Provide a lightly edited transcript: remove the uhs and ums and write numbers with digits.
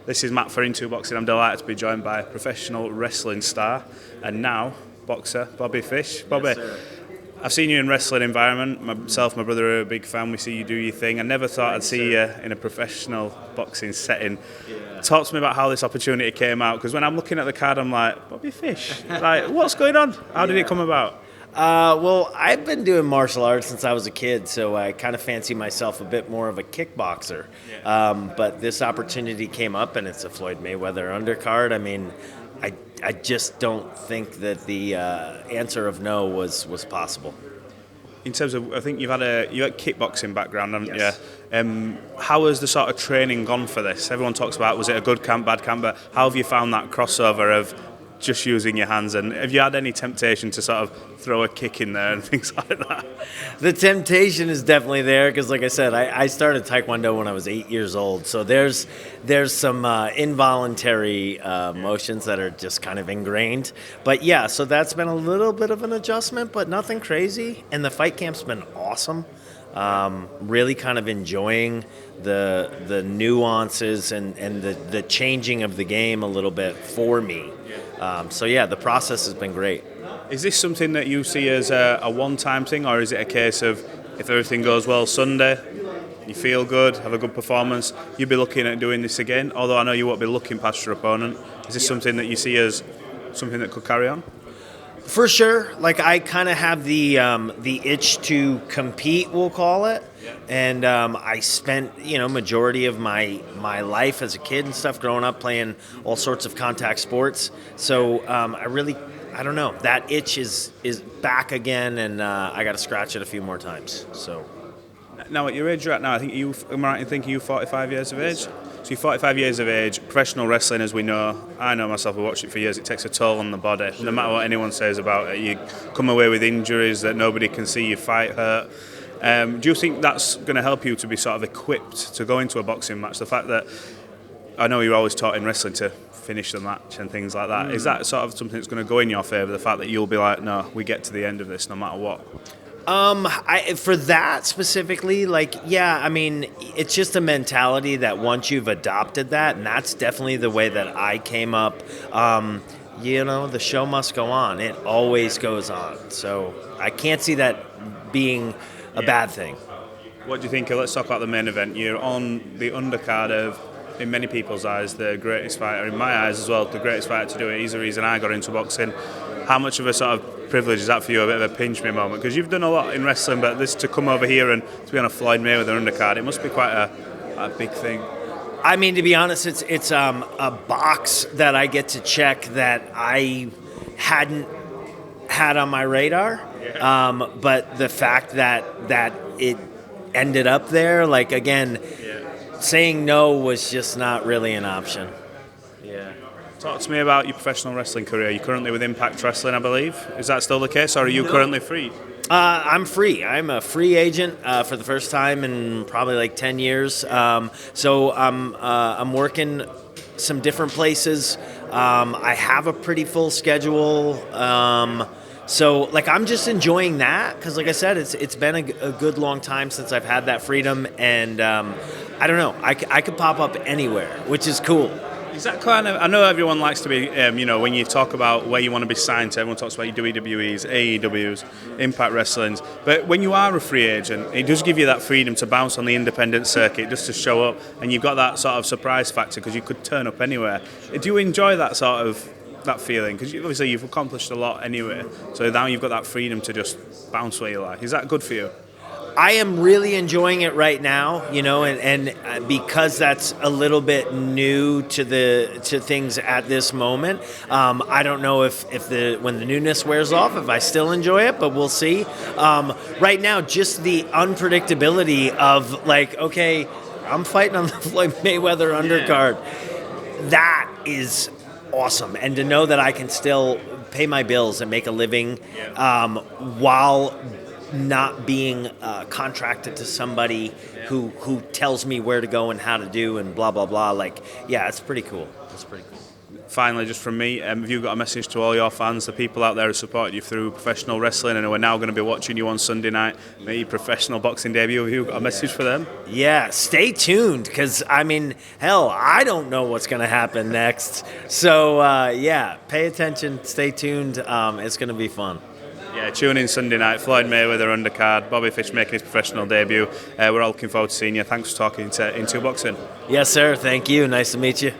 This is Matt for Into Boxing. I'm delighted to be joined by professional wrestling star and now boxer Bobby Fish. Bobby, Yes, sir. I've seen you in wrestling environment. Myself, my brother are a big fan. We see you do your thing. I never thought I'd see you in a professional boxing setting. Yeah. Talk to me about how this opportunity came out, because when I'm looking at the card, I'm like, Bobby Fish. Like, what's going on? How did it come about? Well, I've been doing martial arts since I was a kid, so I kind of fancy myself a bit more of a kickboxer. But this opportunity came up, and it's a Floyd Mayweather undercard. I mean, I just don't think that the answer of no was possible. In terms of, I think you had kickboxing background, haven't Yes. you? How has the sort of training gone for this? Everyone talks about, was it a good camp, bad camp, but how have you found that crossover of just using your hands, and have you had any temptation to sort of throw a kick in there and things like that? The temptation is definitely there because, like I said, I started Taekwondo when I was 8 years old. So there's some involuntary motions that are just kind of ingrained. But yeah, so that's been a little bit of an adjustment, but nothing crazy. And the fight camp's been awesome. Really kind of enjoying the nuances and the changing of the game a little bit for me. So yeah, the process has been great. Is this something that you see as a one-time thing, or is it a case of if everything goes well Sunday, you feel good, have a good performance, you'll be looking at doing this again? Although I know you won't be looking past your opponent. Is this something that you see as something that could carry on? For sure. Like, I kind of have the itch to compete, we'll call it. And I spent, majority of my life as a kid and stuff growing up playing all sorts of contact sports. So I don't know. That itch is back again, and I got to scratch it a few more times. So now, at your age you're at now, I think am I right in thinking you're 45 years of age? So you're 45 years of age, professional wrestling, as we know. I know myself, I've watched it for years, it takes a toll on the body. No matter what anyone says about it, you come away with injuries that nobody can see, you fight hurt. Do you think that's going to help you to be sort of equipped to go into a boxing match? The fact that, I know you're always taught in wrestling to finish the match and things like that. Is that sort of something that's going to go in your favour, the fact that you'll be like, no, we get to the end of this no matter what? For that specifically, it's just a mentality that once you've adopted that, and that's definitely the way that I came up. The show must go on. It always goes on. So I can't see that being a bad thing. What do you think? Let's talk about the main event. You're on the undercard of, in many people's eyes, the greatest fighter, in my eyes as well, the greatest fighter to do it. He's the reason I got into boxing. How much of a sort of privilege is that for you, a bit of a pinch me moment? Because you've done a lot in wrestling, but this to come over here and to be on a Floyd Mayweather undercard, it must be quite a big thing. I mean, to be honest, it's a box that I get to check that I hadn't had on my radar. But the fact that it ended up there, saying no was just not really an option. Yeah. Talk to me about your professional wrestling career. You're currently with Impact Wrestling, I believe. Is that still the case, or are you currently free? I'm free. I'm a free agent for the first time in probably 10 years. So I'm working some different places. I have a pretty full schedule. So I'm just enjoying that because, like I said, it's been a good long time since I've had that freedom, and I don't know. I could pop up anywhere, which is cool. Is that kind of? I know everyone likes to be, when you talk about where you want to be signed to, everyone talks about your WWEs, AEWs, Impact Wrestlings. But when you are a free agent, it does give you that freedom to bounce on the independent circuit, just to show up, and you've got that sort of surprise factor because you could turn up anywhere. Do you enjoy that sort of that feeling? Because obviously you've accomplished a lot anyway, so now you've got that freedom to just bounce where you like. Is that good for you? I am really enjoying it right now, and because that's a little bit new to things at this moment. I don't know if when the newness wears off, if I still enjoy it, but we'll see. Right now, just the unpredictability of okay, I'm fighting on the Floyd Mayweather undercard. That is awesome, and to know that I can still pay my bills and make a living while not being contracted to somebody who tells me where to go and how to do and blah blah blah. It's pretty cool. It's pretty cool. Finally, just from me, have you got a message to all your fans, the people out there who supported you through professional wrestling and who are now going to be watching you on Sunday night, maybe professional boxing debut? Have you got a message for them? Yeah, stay tuned because, I mean, hell, I don't know what's going to happen next. So, yeah, pay attention, stay tuned. It's going to be fun. Yeah, tune in Sunday night. Floyd Mayweather undercard, Bobby Fish making his professional debut. We're all looking forward to seeing you. Thanks for talking to Into Boxing. Yes, sir. Thank you. Nice to meet you.